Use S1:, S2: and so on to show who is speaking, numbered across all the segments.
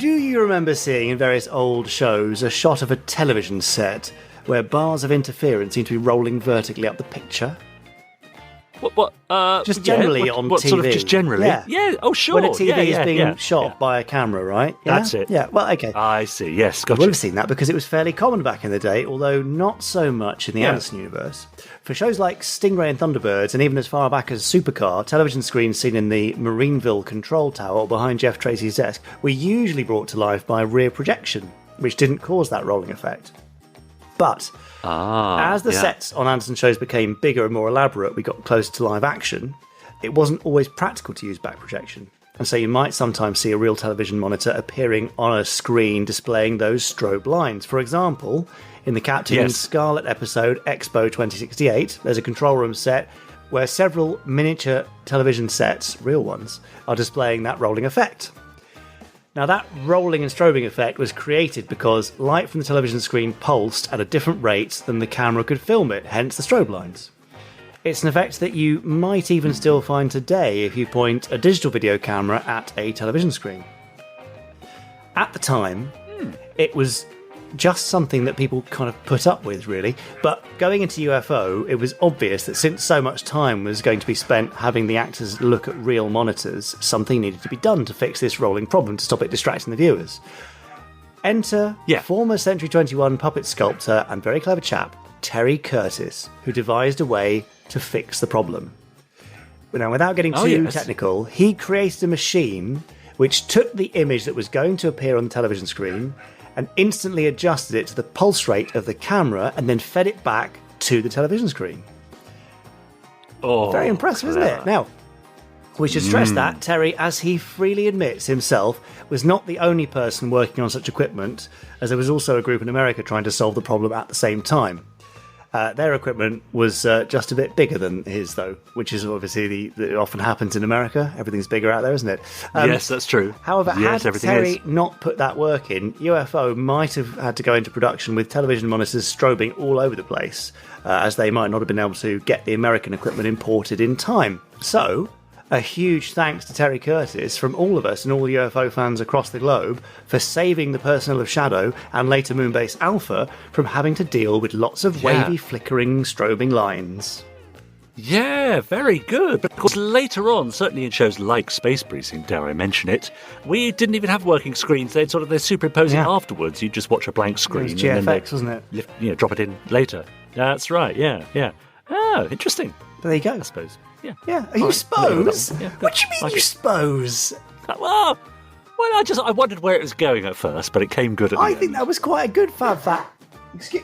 S1: Do you remember seeing in various old shows a shot of a television set where bars of interference seem to be rolling vertically up the picture?
S2: What?
S1: Just generally on TV.
S2: Sort of just generally?
S1: Yeah.
S2: Oh, sure.
S1: When a TV is being shot by a camera, right? Yeah?
S2: That's it.
S1: Yeah, well, okay.
S2: I see, yes,
S1: You
S2: gotcha.
S1: would have seen that because it was fairly common back in the day, although not so much in the Anderson universe. For shows like Stingray and Thunderbirds, and even as far back as Supercar, television screens seen in the Marineville control tower or behind Jeff Tracy's desk were usually brought to life by rear projection, which didn't cause that rolling effect. But as the sets on Anderson shows became bigger and more elaborate, we got closer to live action, it wasn't always practical to use back projection. And so you might sometimes see a real television monitor appearing on a screen displaying those strobe lines. For example, in the Captain Scarlet episode Expo 2068, there's a control room set where several miniature television sets, real ones, are displaying that rolling effect. Now, that rolling and strobing effect was created because light from the television screen pulsed at a different rate than the camera could film it, hence the strobe lines. It's an effect that you might even still find today if you point a digital video camera at a television screen. At the time, it was just something that people kind of put up with, really. But going into UFO, it was obvious that since so much time was going to be spent having the actors look at real monitors, something needed to be done to fix this rolling problem to stop it distracting the viewers. Enter former Century 21 puppet sculptor and very clever chap, Terry Curtis, who devised a way to fix the problem. Now, without getting too technical, he created a machine which took the image that was going to appear on the television screen and instantly adjusted it to the pulse rate of the camera and then fed it back to the television screen.
S2: Oh,
S1: very impressive, isn't it? Now, we should stress that Terry, as he freely admits himself, was not the only person working on such equipment, as there was also a group in America trying to solve the problem at the same time. Their equipment was just a bit bigger than his, though, which is obviously that often happens in America. Everything's bigger out there, isn't it?
S2: Yes, that's true.
S1: However, had Terry not put that work in, UFO might have had to go into production with television monitors strobing all over the place, as they might not have been able to get the American equipment imported in time. So, a huge thanks to Terry Curtis from all of us and all UFO fans across the globe for saving the personnel of SHADO and later Moonbase Alpha from having to deal with lots of wavy, flickering, strobing lines.
S2: Yeah, very good. But of course, later on, certainly in shows like Space Precinct, dare I mention it, we didn't even have working screens. They're superimposing afterwards. You just watch a blank screen.
S1: It was GFX, wasn't it?
S2: Drop it in later. That's right, yeah. Oh, interesting.
S1: There you go.
S2: I suppose.
S1: Yeah. Are you suppose? What do you mean you suppose?
S2: Well, I wondered where it was going at first, but it came good at the end.
S1: I think that was quite a good Fab fact.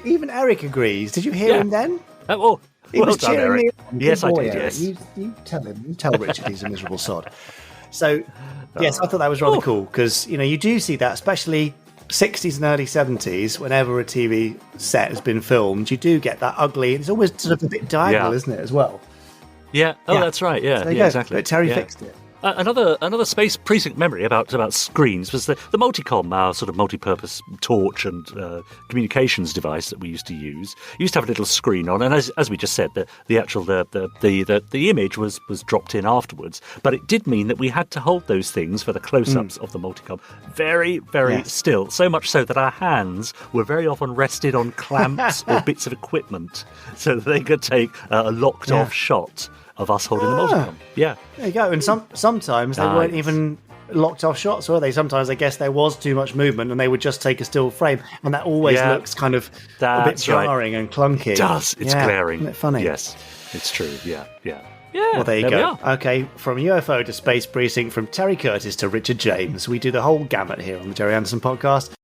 S1: Even Eric agrees. Did you hear him then?
S2: He
S1: was
S2: done,
S1: cheering
S2: Eric.
S1: me on.
S2: Yes, I did,
S1: Eric.
S2: yes.
S1: You tell him. You tell Richard he's a miserable sod. So, yes, I thought that was rather cool, because, you do see that, especially 60s and early 70s, whenever a TV set has been filmed, you do get that ugly, it's almost sort of a bit diagonal, isn't it, as well?
S2: Yeah. That's right. Yeah.
S1: So
S2: Exactly.
S1: But Terry fixed it.
S2: Another Space Precinct memory about screens was the multicom, our sort of multi-purpose torch and communications device that we used to use. You used to have a little screen on, and as we just said, the actual the image was dropped in afterwards. But it did mean that we had to hold those things for the close-ups of the multicom very, very still. So much so that our hands were very often rested on clamps or bits of equipment, so that they could take a locked-off shot of us holding the multicom. Yeah.
S1: There you go. And sometimes they weren't even locked off shots, were they? Sometimes I guess there was too much movement and they would just take a still frame, and that always looks kind of a bit jarring and clunky.
S2: It does. It's glaring.
S1: Isn't it funny?
S2: Yes, it's true. Yeah.
S1: Well, there you go. Okay, from UFO to Space Precinct, from Terry Curtis to Richard James, we do the whole gamut here on the Gerry Anderson podcast.